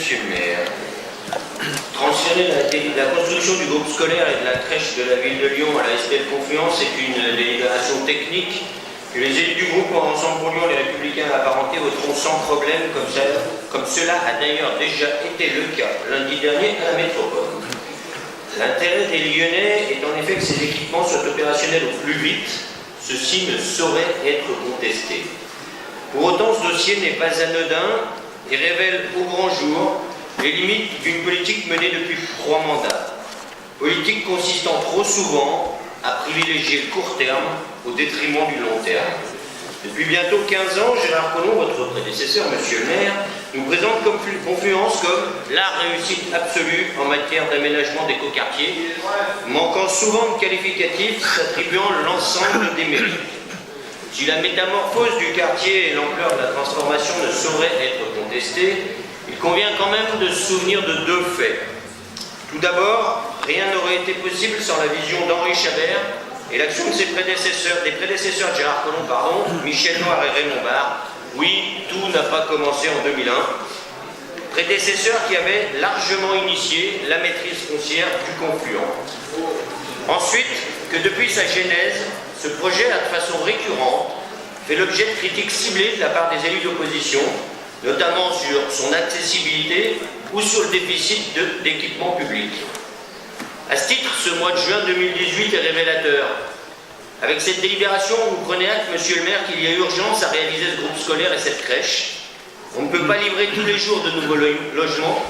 Monsieur le maire, transférer la construction du groupe scolaire et de la crèche de la ville de Lyon à la SPL Confluence est une délibération technique que les élus du groupe Ensemble pour Lyon, les Républicains apparentés voteront sans problème, comme cela a d'ailleurs déjà été le cas lundi dernier à la métropole. L'intérêt des Lyonnais est en effet que ces équipements soient opérationnels au plus vite. Ceci ne saurait être contesté. Pour autant, ce dossier n'est pas anodin et révèle au grand jour les limites d'une politique menée depuis 3 mandats. Politique consistant trop souvent à privilégier le court terme au détriment du long terme. Depuis bientôt 15 ans, Gérard Collomb, votre prédécesseur, monsieur le maire, nous présente Confluence comme la réussite absolue en matière d'aménagement d'écoquartiers, manquant souvent de qualificatifs, s'attribuant l'ensemble des mérites. Si la métamorphose du quartier et l'ampleur de la transformation ne sauraient être contestées, il convient quand même de se souvenir de 2 faits. Tout d'abord, rien n'aurait été possible sans la vision d'Henri Chabert et l'action de des prédécesseurs de Gérard Collomb, Michel Noir et Raymond Barre. Oui, tout n'a pas commencé en 2001. Prédécesseurs qui avaient largement initié la maîtrise foncière du Confluent. Ensuite, que depuis sa genèse, ce projet a de façon récurrente fait l'objet de critiques ciblées de la part des élus d'opposition, notamment sur son accessibilité ou sur le déficit d'équipements publics. À ce titre, ce mois de juin 2018 est révélateur. Avec cette délibération, vous prenez acte, monsieur le maire, qu'il y a urgence à réaliser ce groupe scolaire et cette crèche. On ne peut pas livrer tous les jours de nouveaux logements,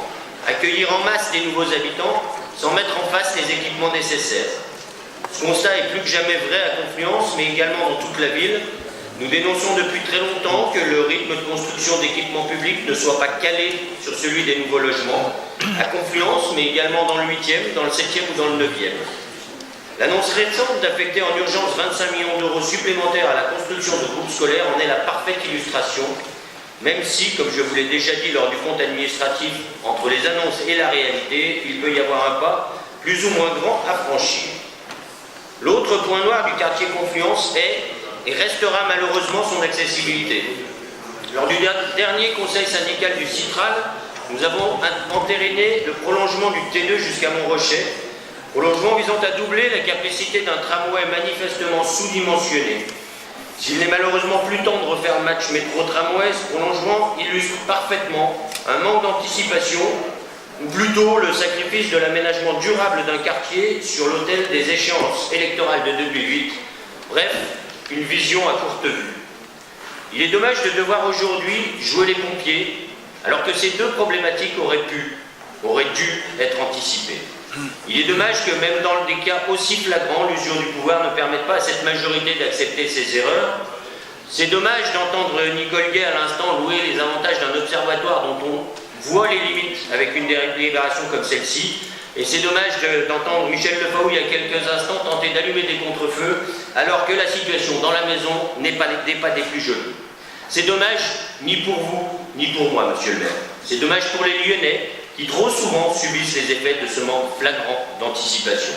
accueillir en masse des nouveaux habitants, sans mettre en face les équipements nécessaires. Ce constat est plus que jamais vrai à Confluence, mais également dans toute la ville. Nous dénonçons depuis très longtemps que le rythme de construction d'équipements publics ne soit pas calé sur celui des nouveaux logements, à Confluence, mais également dans le 8e, dans le 7e ou dans le 9e. L'annonce récente d'affecter en urgence 25 millions d'euros supplémentaires à la construction de groupes scolaires en est la parfaite illustration, même si, comme je vous l'ai déjà dit lors du compte administratif, entre les annonces et la réalité, il peut y avoir un pas plus ou moins grand à franchir. L'autre point noir du quartier Confluence est et restera malheureusement son accessibilité. Lors du dernier conseil syndical du Citral, nous avons entériné le prolongement du T2 jusqu'à Montrochet, prolongement visant à doubler la capacité d'un tramway manifestement sous-dimensionné. S'il n'est malheureusement plus temps de refaire le match métro-tramway, ce prolongement illustre parfaitement un manque d'anticipation, ou plutôt le sacrifice de l'aménagement durable d'un quartier sur l'autel des échéances électorales de 2008. Bref, une vision à courte vue. Il est dommage de devoir aujourd'hui jouer les pompiers, alors que ces 2 problématiques auraient dû être anticipées. Il est dommage que même dans des cas aussi flagrants, l'usure du pouvoir ne permette pas à cette majorité d'accepter ses erreurs. C'est dommage d'entendre Nicole Gay à l'instant louer les avantages d'un observatoire dont on voit les limites avec une délibération comme celle-ci. Et c'est dommage d'entendre Michel Lefaou il y a quelques instants tenter d'allumer des contre-feux alors que la situation dans la maison n'est pas des plus jolies. C'est dommage ni pour vous, ni pour moi, monsieur le maire. C'est dommage pour les Lyonnais qui trop souvent subissent les effets de ce manque flagrant d'anticipation.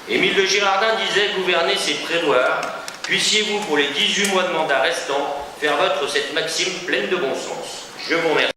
Émile de Girardin disait « Gouverner, c'est prévoir. Puissiez-vous, pour les 18 mois de mandat restants, faire vôtre cette maxime pleine de bon sens. » Je vous remercie.